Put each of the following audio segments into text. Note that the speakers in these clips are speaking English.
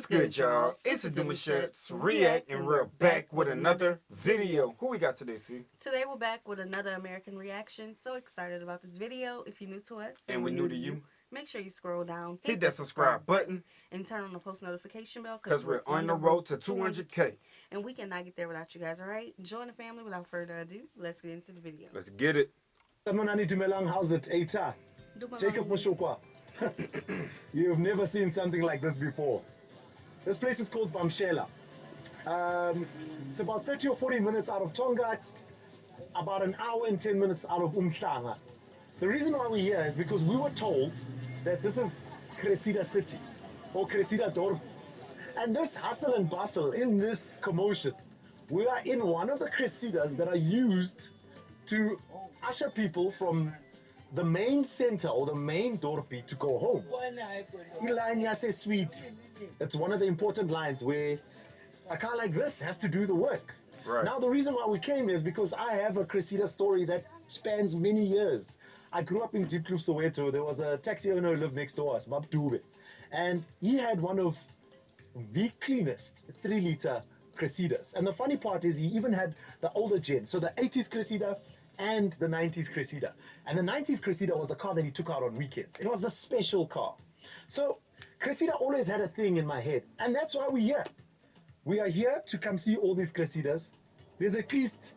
What's good, y'all? It's the Demouchet REACT, and we're back with another video. Who we got today, C? Today we're back with another American reaction. So excited about this video. If you're new to us and we're new to you, make sure you scroll down, hit that subscribe button, and turn on the post notification bell because we're on the road to 200K. And we cannot get there without you guys, all right? Join the family. Without further ado, let's get into the video. Let's get it. How's it? Eita. Jacob Mushokwa. You've never seen something like this before. This place is called Bamshela. It's about 30 or 40 minutes out of Tongaat, about an hour and 10 minutes out of Umhlanga. The reason why we're here is because we were told that this is Cressida City, or Cressida Town. And this hustle and bustle, in this commotion, we are in one of the Cressidas that are used to usher people from the main center or the main dorpy to go home. Ilanya says sweet. It's one of the important lines where a car like this has to do the work. Right. Now the reason why we came is because I have a Cressida story that spans many years. I grew up in Deep Kloof, Soweto. There was a taxi owner who lived next door, Bab Dube. And he had one of the cleanest 3-liter Cressidas. And the funny part is he even had the older gen. So the 80s Cressida and the 90s Cressida. And the 90s Cressida was the car that he took out on weekends. It was the special car. So Cressida always had a thing in my head. And that's why we're here. We are here to come see all these Cressidas. There's at least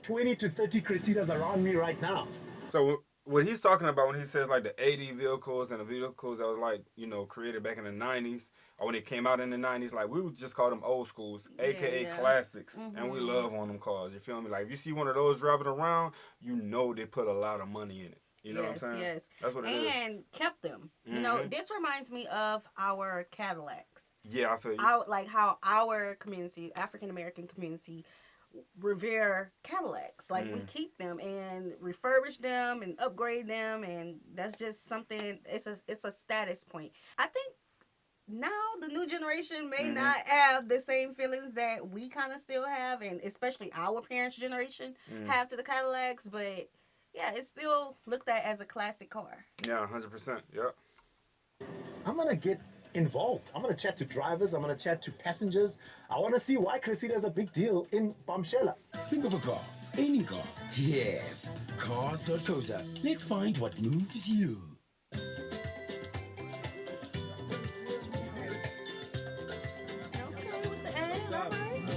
20 to 30 Cressidas around me right now. So what he's talking about when he says like the 80 vehicles and the vehicles that was like, you know, created back in the 90s or when they came out in the 90s, like we would just call them old schools, aka classics. And we love on them cars, you feel me? Like if you see one of those driving around, you know they put a lot of money in it. You know what I'm saying? Yes, that's what it is. And kept them. You know, this reminds me of our Cadillacs. Yeah, I feel you. Like how our community, African American community, revere Cadillacs. Like we keep them and refurbish them and upgrade them, and that's just something. It's a status point. I think now the new generation may not have the same feelings that we kind of still have, and especially our parents' generation have to the Cadillacs, but yeah, it's still looked at as a classic car. Yeah, 100%. Yep. I'm gonna get involved. I'm gonna chat to drivers. I'm gonna chat to passengers. I want to see why Cressida is a big deal in Bamshela. Think of a car, any car. Yes, cars.coza. Let's find what moves you. Okay, with the ad, all right.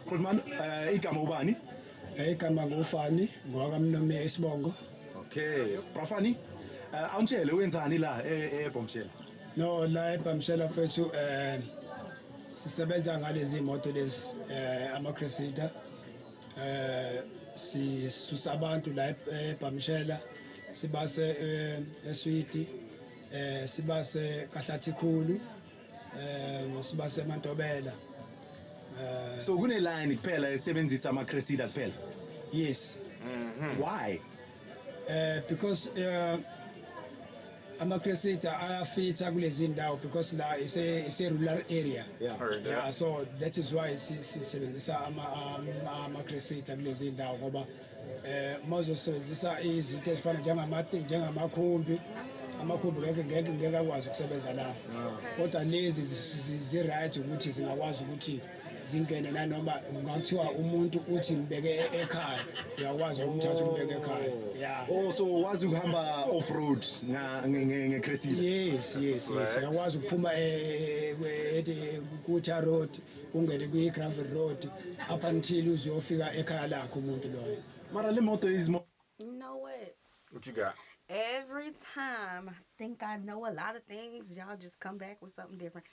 Goodman, igama ubani? Igama ngufani ngokamnome isibongo. Okay, Profani. Awuntshele wenzani la eBamshela? No, la eBamshela fethu sisebenza ngalezi imoto lezi ama Cressida. Sisusa abantu la eBamshela sibase eSwiti, sibase kahlathi khulu, sibase eMantobela. So kune line kuphela esebenzisa ama Cressida kuphela. Yes. Why? Because ama Cressida ayafita kulezi ndawo because la is a rural area. Yeah. So that is why sisebenzisa ama Cressida kulezi ndawo ngoba mawuzosebenzisa izinto ezifana njengamakhumbi. Amakhumbi ngeke akwazi ukusebenza lapha. Kodwa lezi zi-right ukuthi zingakwazi ukuthi zingene nanoma ngathiwa umuntu uthi ngibeke ekhaya uyakwazi ukumthatha umbeke ekhaya. Yeah. Oh, so wazi ukuhamba off road ngeCressida. Yes. Uyakwazi ukuphuma ku-tar road ungene kwi-gravel road up until uzofika ekhaya lakho umuntu loyo. Mara le moto is You know what? What you got? Every time I think I know a lot of things, y'all just come back with something different.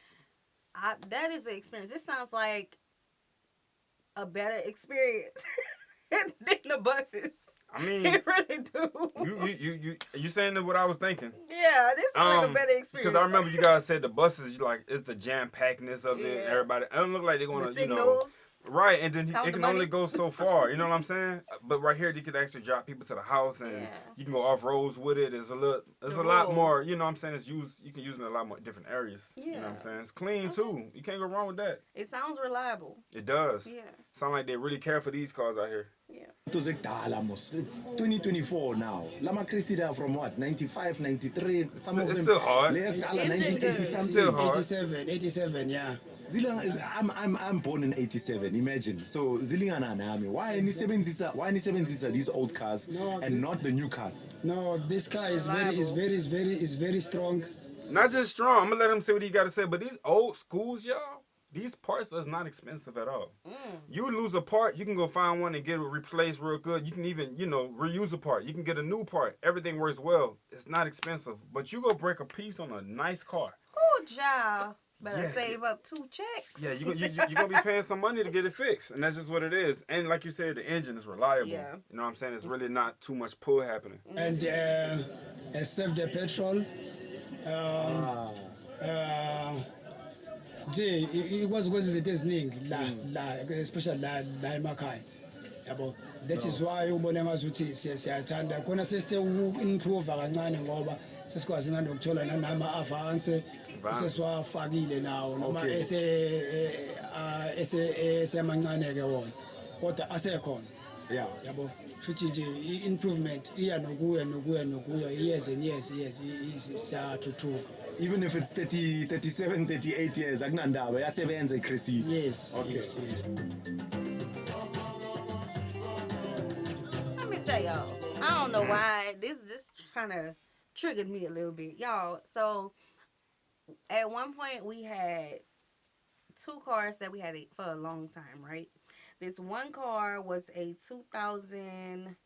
That is an experience. This sounds like a better experience than the buses. I mean, it really do. You saying that what I was thinking? Yeah, this is like a better experience. Because I remember you guys said the buses, like, it's the jam packedness of it. Everybody, it don't look like they're gonna, the signals. Right, and then it can only go so far. You know what I'm saying? But right here, you can actually drop people to the house, and you can go off roads with it. There's a lot more. You know what I'm saying? It's used. You can use it in a lot more different areas. Yeah. You know what I'm saying? It's clean too. You can't go wrong with that. It sounds reliable. It does. Yeah. Sound like they really care for these cars out here. Yeah. It's 2024 now. Lama Cressida from what? 95, 93. Some of it's them. Still hard. 1980 something. Still hard. 87, yeah. I'm born in 87. Imagine. So Zilingana Nami. Why nisebenzisa these old cars and not the new cars? No, this car is very strong. Not just strong. I'm gonna let him say what he got to say. But these old schools, y'all, these parts are not expensive at all. You lose a part, you can go find one and get it replaced real good. You can even, reuse a part. You can get a new part. Everything works well. It's not expensive. But you go break a piece on a nice car. Oh, job. Better save up 2 checks. Yeah, you're going to be paying some money to get it fixed. And that's just what it is. And like you said, the engine is reliable. Yeah. You know what I'm saying? It's really not too much pull happening. And save the petrol. It was it is especially la emakhaya. Yabo. That is why ubone ngazuthi siyathanda khona improve kancane ngoba sesikwazi nokuthola nama avance sesiwafakile nawo noma esemancane ke wona kodwa asekhona. Yeah. Yabo. Shuthi nje improvement iya nokuya years and years siyathuthuka. Even if it's 30, 37, 38 years, akunandaba yasebenza iCressida. Yes. Okay. Yes. Let me tell y'all, I don't know why this kind of triggered me a little bit, y'all. So at one point we had 2 cars that we had for a long time, right? This one car was a 2010.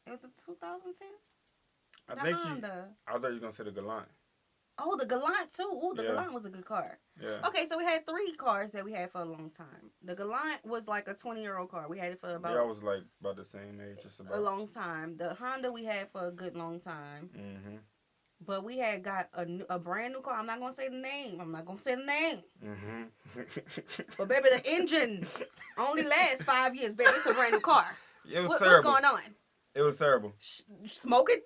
It was a 2010. I thought you were going to say the Galant. Oh, the Galant too. Oh, the Galant was a good car. Yeah. Okay, so we had 3 cars that we had for a long time. The Galant was like a 20-year-old car. We had it for about... Yeah, I was like about the same age. Just about. A long time. The Honda we had for a good long time. Mm-hmm. But we had got a brand new car. I'm not going to say the name. Mm-hmm. But baby, the engine only lasts 5 years. Baby, it's a brand new car. It was terrible. What's going on? It was terrible. Smoking?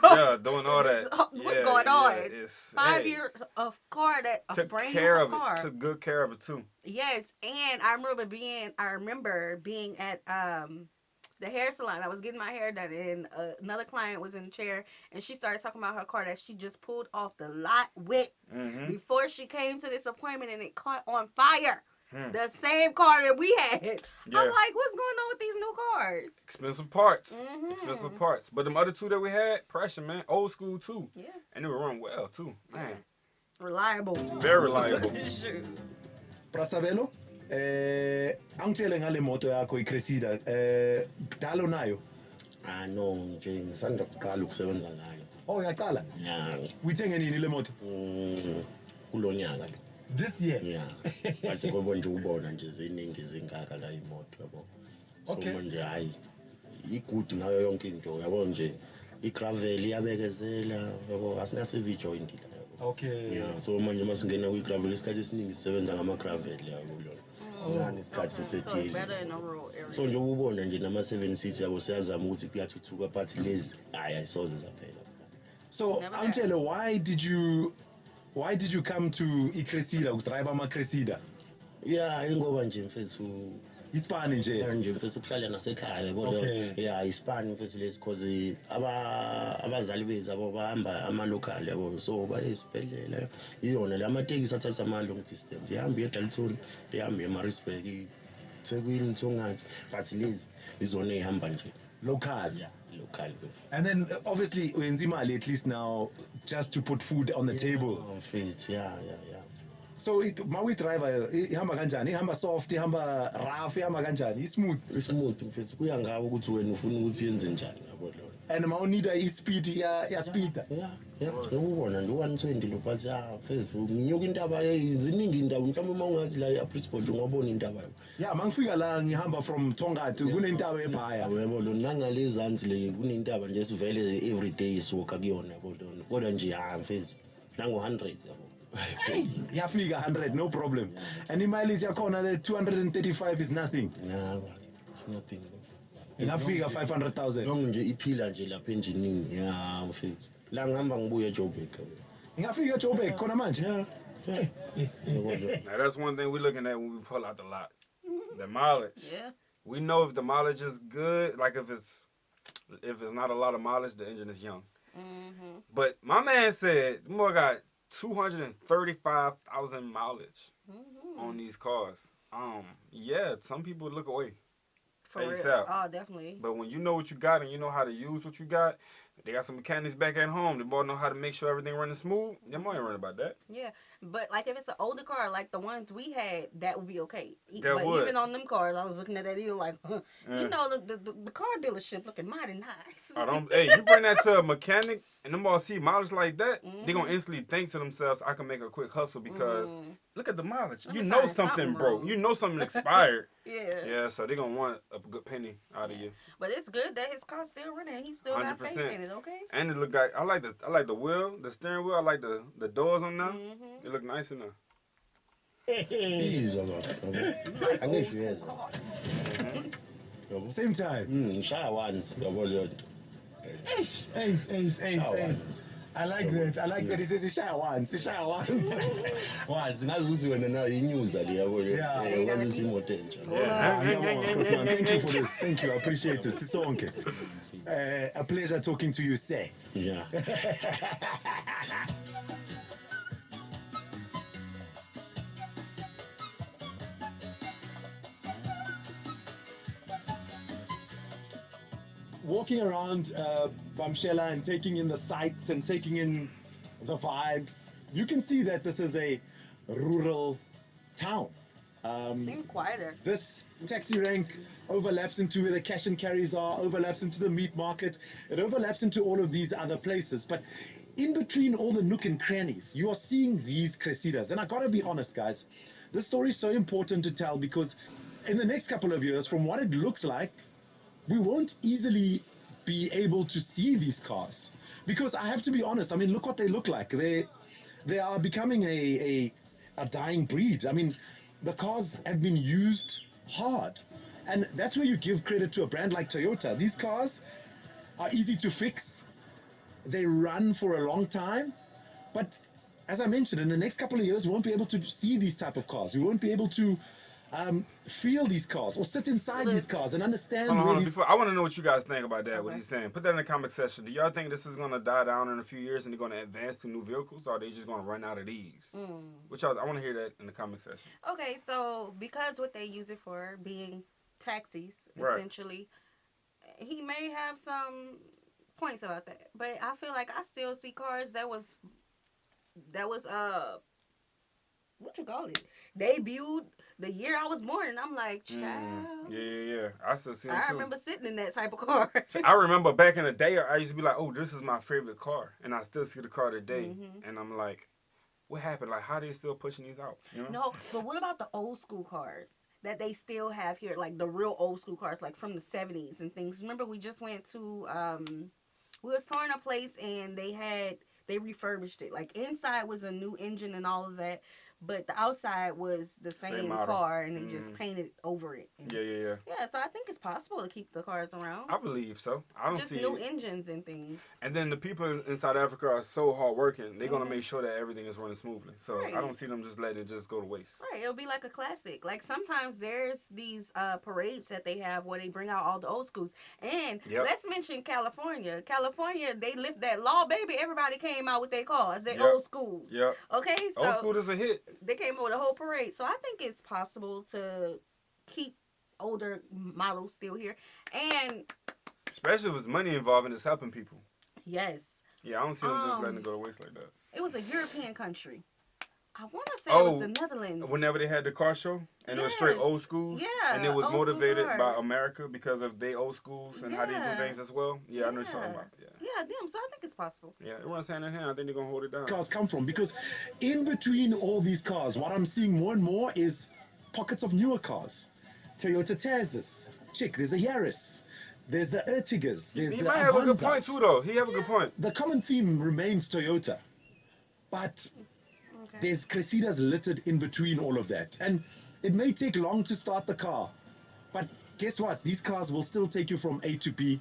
Yeah, doing all that. What's going on? Yeah, 5 years of car a brand new car. Took good care of it too. Yes, and I remember being at the hair salon. I was getting my hair done, and another client was in the chair, and she started talking about her car that she just pulled off the lot with before she came to this appointment, and it caught on fire. The same car that we had. Yeah. I'm like, what's going on with these new cars? Expensive parts. Expensive parts. But them other 2 that we had, pressure, man. Old school, too. Yeah. And they were running well, too. Man. Reliable. Very reliable. Prasabelo, angitshele ngale moto yakho iCressida. Kudala unayo? No, nje ngisanda kuqala ukusebenza ngayo. Oh, uyaqala? Yeah. Uyithenge nini le moto? Kulonyaka le. This year? Yeah. Bathi ngoba nje ubona nje ziningi zingaka la imoto yabo. So manje hayi good ngayo yonke into yabo nje igravel iyabekezela yabo asinasivijoint la yabo. Okay. Yeah, so manje masingena kwigravel isikhathi esiningi sisebenza ngama gravel yabo lo. Sincane isikhathi sesetile. So nje ubona nje nama 7 seats yabo siyazama ukuthi kuyathuthuka but lezi hayi ayisoze zaphela. So angitshele, why did you come to iCressida ukudrive amaCressida? Yeah, ingoba nje mfethu Ispani nje. Nje mfethu ukuhlala nasekhaya yabo. Yeah, ispani mfethu lezi cause abazali bethu abo bahamba ama local yabo, so baye esibhedlela iyona la amatekisi athatha ama long distance. Ihamba eDalton, ihamba eMaritzburg, Thekwini, Thungathi, but lezi izona ehamba nje local. Yeah. Local. And then obviously uyenza imali at least now just to put food on the table. Fit. Yeah. So mawi driver ihamba kanjani? Ihamba soft, ihamba rough, ihamba kanjani? Smooth. Smooth mfethu kuya ngawo ukuthi wena ufuna ukuthi yenze njani yabo lo. And mawunida ispeed ya speed. Yeah. Ubona nje 120 lo but mfethu nginyuka intaba ziningi indaba mhlawumbe uma ungathi la ePritzburg ungabona intaba. Yeah, mangifika la ngihamba from Thongathi kunentaba eBhaya. Yebo lo nangalezansi le kunentaba nje sivele every day soka kuyona yabo lo. Kodwa nje mfethu nango 100 yabo. Yeah, figure 100, no problem. And the mileage corner, the 235 is nothing. Nah, it's nothing. Enough figure 500,000. Long nje iphila nje lapha enjinini. Yeah, mfethu. La ngihamba ngibuya eJoburg. Ngafika Joburg khona manje. Yeah. Now that's one thing we're looking at when we pull out the lot. The mileage. Yeah. We know if the mileage is good, like if it's not a lot of mileage, the engine is young. But my man said, more got 235,000 mileage on these cars. Yeah, some people look away. For real. ASAP. Oh, definitely. But when you know what you got and you know how to use what you got, they got some mechanics back at home. The boy know how to make sure everything running smooth. Them boy ain't running about that. Yeah, but like if it's an older car, like the ones we had, that would be okay. That but would. even on them cars, I was looking at that, you like, you know, the car dealership looking mighty nice. Hey, you bring that to a mechanic and them all see mileage like that, they gonna instantly think to themselves, I can make a quick hustle because look at the mileage. Let You me know find something something broke. wrong. You know something expired. Yeah. Yeah, so they gonna want a good penny out of you. But it's good that his car's still running. He still got faith 100%. in it, okay? And it look like I like the wheel, the steering wheel. I like the doors on them. It look nice enough. Please, I guess yes. Same time. Shaya once, yabo. Hey. I like that. I like that. He says he shy once. He shy once. Once, ngazuzi wena na inews ali yabo. Yeah. Wazi imoto entsha. Thank you for this. Thank you. I appreciate it. Sisonke. A pleasure talking to you, sir. Yeah. Walking around Bamshela and taking in the sights and taking in the vibes, you can see that this is a rural town. Seem quieter. This taxi rank overlaps into where the cash and carries are, overlaps into the meat market, it overlaps into all of these other places. But in between all the nook and crannies, you are seeing these Cressidas. And I gotta be honest, guys, this story is so important to tell because in the next couple of years, from what it looks like, we won't easily be able to see these cars. Because I have to be honest, I mean, look what they look like. They are becoming a dying breed. I mean, the cars have been used hard. And that's where you give credit to a brand like Toyota. These cars are easy to fix. They run for a long time. But as I mentioned, in the next couple of years, we won't be able to see these type of cars. We won't be able to feel these cars or sit inside these cars and understand Hold on, these... before, I want to know what you guys think about that, what he's saying. Put that in the comment section. Do y'all think this is going to die down in a few years and they're going to advance to new vehicles, or are they just going to run out of these? Which I want to hear that in the comment section. Okay, so because what they use it for being taxis, Right. essentially, he may have some points about that. But I feel like I still see cars that was what you call it? Debuted the year I was born, and I'm like, child. Yeah. I still see them I too. remember sitting in that type of car. I remember back in the day, I used to be like, oh, this is my favorite car. And I still see the car today. And I'm like, what happened? Like, how are they still pushing these out? You know? No, but what about the old school cars that they still have here? Like the real old school cars, like from the 70s and things. Remember, we just went to, we was touring a place and they refurbished it. Like inside was a new engine and all of that. But the outside was the same car, and they just painted over it. And Yeah. Yeah, so I think it's possible to keep the cars around. I believe so. I don't just see new it. engines and things. And then the people in South Africa are so hardworking. They're going to make sure that everything is running smoothly. So Right. I don't see them just letting it just go to waste. Right, it'll be like a classic. Like sometimes there's these parades that they have where they bring out all the old schools. And let's mention California. California, they lift that law, baby. Everybody came out with their cars, their old schools. Yep. Okay, so Old school is a hit. they came up with a whole parade. So I think it's possible to keep older models still here. And Especially if there's money involved and it's helping people. yes, Yeah, I don't see them just letting it go to waste like that. it was a European country. I want to say it was the Netherlands. Whenever they had the car show, and it was straight old schools, Yeah, and it was old school motivated by cars. America because of their old schools and how they do things as well. Yeah, I know what you're talking about. Yeah, them. So I think it's possible. Yeah, it runs hand in hand. I think they're going to hold it down. cars come from, because in between all these cars, what I'm seeing more and more is pockets of newer cars. Toyota Cressidas, there's a Yaris, there's the Ertigas, there's He the might have a good Avanzas. point too, though. He have a good point. The common theme remains Toyota, but there's Cressidas littered in between all of that. And it may take long to start the car, but guess what? These cars will still take you from A to B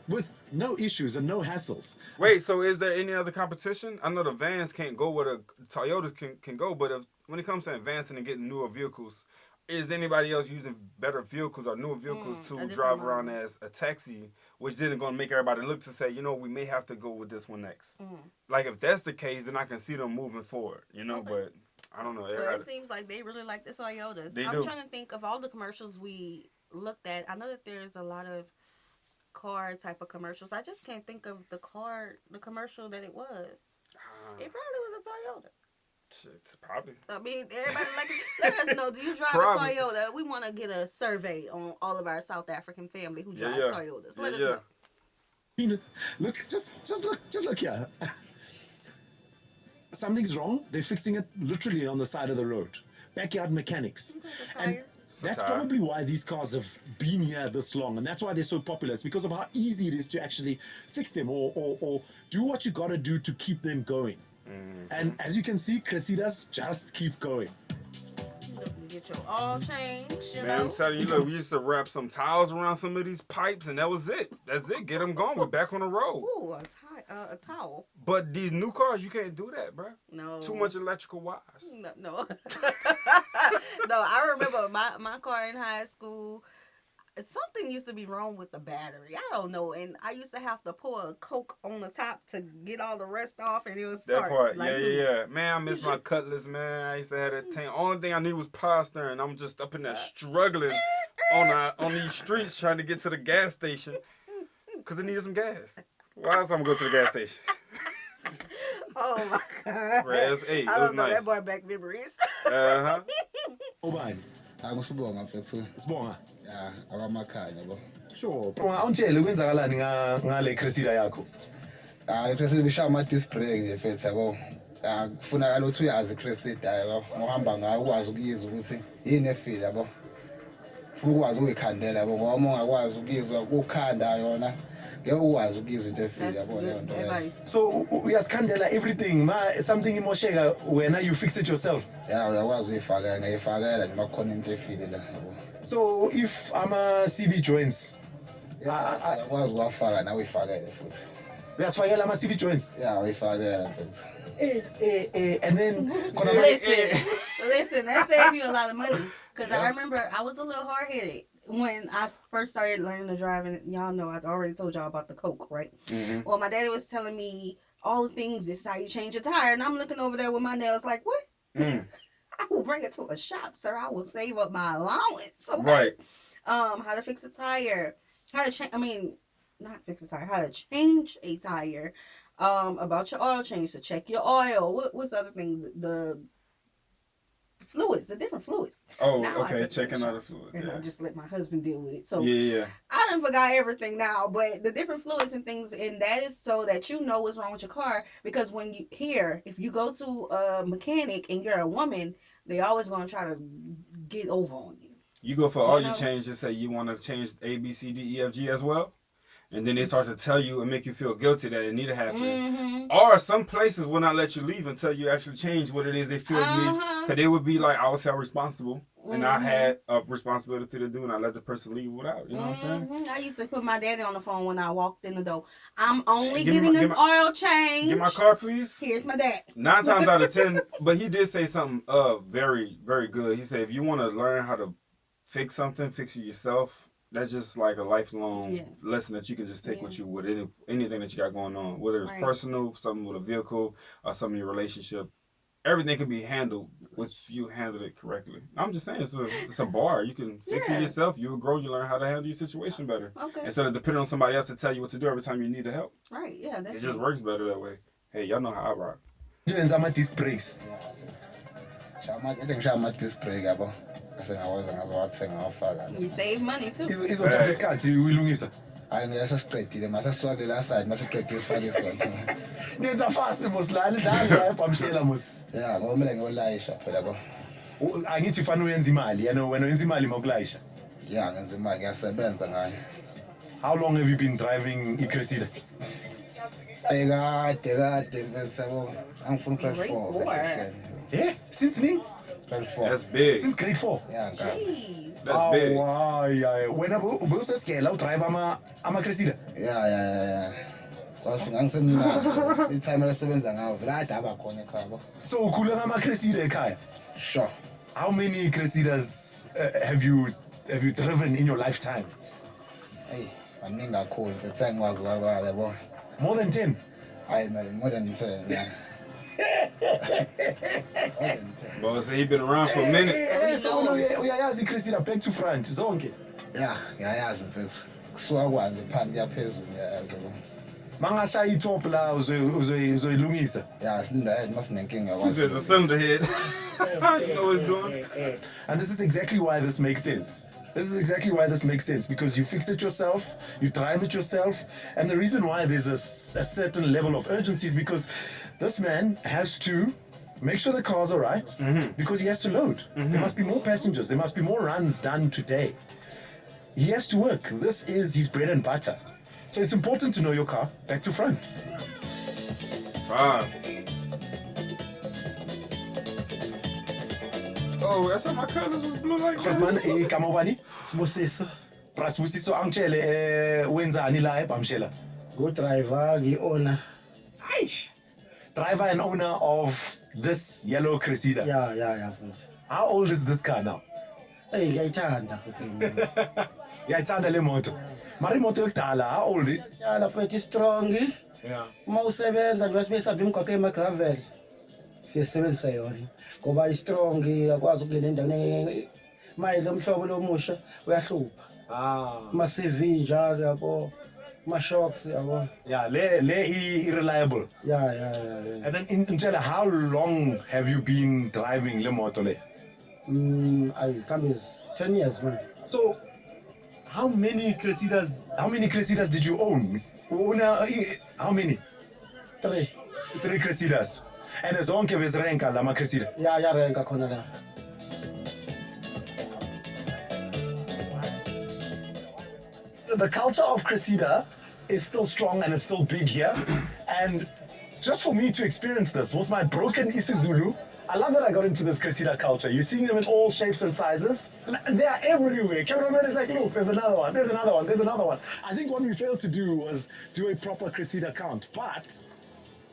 with no issues and no hassles. Wait, so is there any other competition? I know the vans can't go where the Toyotas can go, but when it comes to advancing and getting newer vehicles, is anybody else using better vehicles or newer vehicles to drive around as a taxi, which didn't going to make everybody look to say, we may have to go with this one next. Like, if that's the case, then I can see them moving forward, but I don't know. Well, it seems like they really like the Toyotas. I'm trying to think of all the commercials we looked at. I know that there's a lot of car type of commercials. I just can't think of the commercial that it was. It probably was a Toyota. Shit, probably. I mean, everybody let us know. Do you drive a Toyota? We want to get a survey on all of our South African family who drive Toyotas. Let us know. Look, just look here. Something's wrong. They're fixing it literally on the side of the road. Backyard mechanics. And that's probably why these cars have been here this long, and that's why they're so popular. It's because of how easy it is to actually fix them or do what you got to do to keep them going. And as you can see, Cressidas just keep going. Get your oil changed, Man, I'm telling you, look, we used to wrap some towels around some of these pipes, and that was it. That's it. Get them going. We're back on the road. Ooh, a towel. But these new cars, you can't do that, bro. No. Too much electrical wires. No. No, I remember my car in high school. Something used to be wrong with the battery. I don't know. And I used to have to pour a Coke on the top to get all the rest off, and it was that part. Yeah. Man, I miss my Cutlass, man. I used to have that tank. Only thing I need was power steering. I'm just up in there struggling on these streets trying to get to the gas station because I needed some gas. Why else I'm going to go to the gas station? Oh my God. It I was don't know, nice. that brought back memories. Ubani? Angusibonga mfethu. Sibonga. Ya, akamakhaya yabo. Sure. Awungitshele kwenzakalani ngale Cressida yakho? Cressida bishaya ama disc brake nje mfethu yabo. Kufunakala ukuthi uyazi Cressida yabo. Ngohamba ngayo ukwazi ukuyizwa ukuthi yini efile yabo. Ufuna ukwazi ukuyikhandela yabo ngoba uma ungakwazi ukuyizwa ukukhanda yona. Ukwazi ukuyizwa into efile yabo leyo nto. So uyazikhandela everything something imosheka wena you fix it yourself. Yeah, uyakwazi uyifakela ngiyifakela noma khona into efile la yabo. So if CV joints uyakwazi uwafaka nawe uyifakele futhi. Uyasifakela CV joints? Yeah, uyifakela mfethu. And then listen, that saved you a lot of money. Because I remember I was a little hard-headed when I first started learning to drive, and y'all know I already told y'all about the Coke, right? Well, my daddy was telling me all the things, this is how you change a tire, and I'm looking over there with my nails like, what? I will bring it to a shop, sir. I will save up my allowance. Okay? Right. How to fix a tire, how to change, not fix a tire, how to change a tire, about your oil change, to check your oil. What's the other thing? The fluids, the different fluids. Oh, now okay, checking other fluids. And I just let my husband deal with it. So yeah. I done forgot everything now, but the different fluids and things, and that is so that you know what's wrong with your car. Because when you if you go to a mechanic and you're a woman, they always gonna try to get over on you. You go for all your changes, say you want to change A, B, C, D, E, F, G as well. And then they start to tell you and make you feel guilty that it need to happen. Or some places will not let you leave until you actually change what it is they feel you need. Because they would be like, I was held responsible. And I had a responsibility to do, and I let the person leave without. You know what I'm saying? I used to put my daddy on the phone when I walked in the door. I'm only getting an oil change. Get my car, please. Here's my dad. 9 times out of 10, but he did say something very, very good. He said, if you want to learn how to fix something, fix it yourself. That's just like a lifelong lesson that you can just take with you with anything that you got going on, whether it's personal, something with a vehicle, or something in your relationship. Everything can be handled if you handle it correctly. I'm just saying, it's a bar. You can fix it yourself. You'll grow. You learn how to handle your situation better. Okay. Instead of depending on somebody else to tell you what to do every time you need the help. Right. Yeah. It just works better that way. Hey, y'all know how I rock. Disc brakes. I think I'm disc brake yabo. You save money too. Izothatha isikhathi uyilungisa. Hayi ngiyasesiqedile mase sisonke la side mase siqedile sifake isonke. Nenza fast mosilani la ebhamshela mos. Yeah, ngoba kumele ngiyolayisha phela yabo. Angithi ufana uyenza imali, wena uyenza imali mokulayisha. Yeah, ngenza imali, ngiyasebenza ngayo. How long have you been driving iCressida? Kade mfethu yabo. Angifuna grade Grade 4. four. Yeah, since me? Grade 4. That's big. Since grade 4. Yeah, God. Jeez. That's big. Wow, yeah. When ubuseskela udrive ama Cressida. Yeah. Because ngangisemncane. Itime lasebenza ngawo vele ade abakhona ekhaya yabo. So ukhule ngama Cressida ekhaya. Sure. How many Cressidas have you driven in your lifetime? Hey, maningi kakhulu mfethu engikwazi kwabala yabo. More than 10. Hayi man, more than 10. Yeah. Boss, he been around for a minute. So uyayazi Cressida back to front zonke. Yeah, ngiyayazi mfethu. Kusuka kwanje phansi yaphezulu ngiyayazi yabo. Mangashaya itop la uzoyilungisa. Yeah, sinda masinenkinga He yakwazi. says the cylinder head. You know what he's doing? And this is exactly why this makes sense. This is exactly why this makes sense, because you fix it yourself, you drive it yourself, and the reason why there's a certain level of urgency is because this man has to make sure the cars are right, because he has to load. There must be more passengers, there must be more runs done today. He has to work. This is his bread and butter. So it's important to know your car back to front. 5. Oh, that's how my colors was blue like that. Man, kama ubani? Sibusiso, Prasbusiso angitshele wenzani la eBamshela. go-driver, ngi-owner. Driver and owner of this yellow Cressida. Yeah, futhi. How old is this car now? Hey, ngiyayithanda futhi. Ngiyayithanda le moto. Mari moto yokudala, how old? Yala futhi strong. Yeah. Uma usebenza nje sibesapha imigwaqo ema-gravel. Siyasebenzisa yona. Ngoba i-strong akwazi ukungena endaweni mayile umhlobo lomusha uyahlupha. Ma-CV njalo yabo. Ma-shocks yabo. Yeah, le reliable. Yeah. And then Ntshela, how long have you been driving le moto le? I come is 10 years, man. So how many Cressidas did you own? How many? 3. 3 Cressidas. And zonke bezirenka lama Cressida. Yeah, renka khona la. The culture of Cressida is still strong and it's still big here. And just for me to experience this with my broken isiZulu, I love that I got into this Cressida culture. You're seeing them in all shapes and sizes. They are everywhere. Cameraman is like, look, there's another one, there's another one, there's another one. I think what we failed to do was do a proper Cressida count. But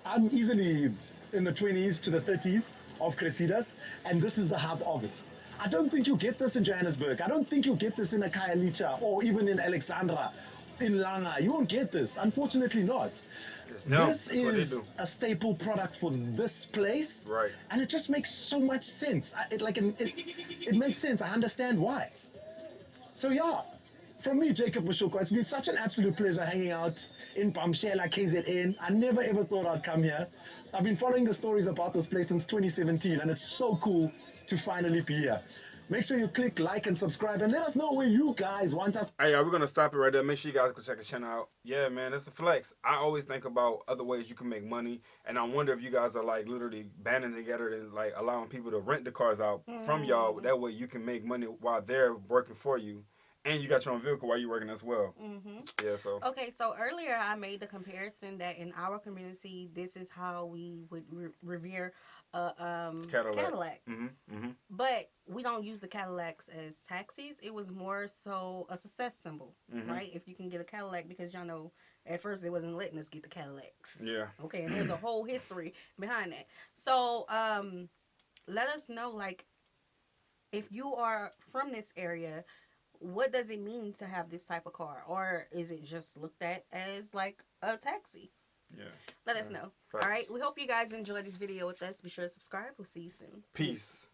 I'm easily in the 20s to the 30s of Cressidas, and this is the hub of it. I don't think you'll get this in Johannesburg. I don't think you'll get this in Akayalicha or even in Alexandra, in Langa. You won't get this, unfortunately not. No, This that's what they is do. a staple product for this place. Right. And it just makes so much sense. It makes sense. I understand why. So yeah, from me, Jacob Mashoko, it's been such an absolute pleasure hanging out in Pamshela, KZN. I never ever thought I'd come here. I've been following the stories about this place since 2017, and it's so cool to finally be here. Make sure you click like and subscribe and let us know where you guys want us. Hey, we're going to stop it right there. Make sure you guys go check the channel out. Yeah, man, it's a flex. I always think about other ways you can make money, and I wonder if you guys are like literally banding together and like allowing people to rent the cars out from y'all. That way you can make money while they're working for you, and you got your own vehicle while you're working as well. Yeah, so. Okay, so earlier I made the comparison that in our community, this is how we would revere a Cadillac. But we don't use the Cadillacs as taxis. It was more so a success symbol, right? If you can get a Cadillac, because y'all know at first they wasn't letting us get the Cadillacs. Yeah. Okay, and there's a whole history behind that. So let us know, like, if you are from this area, what does it mean to have this type of car? Or is it just looked at as like a taxi? Yeah. Let us know. Facts. All right. We hope you guys enjoyed this video with us. Be sure to subscribe. We'll see you soon. Peace.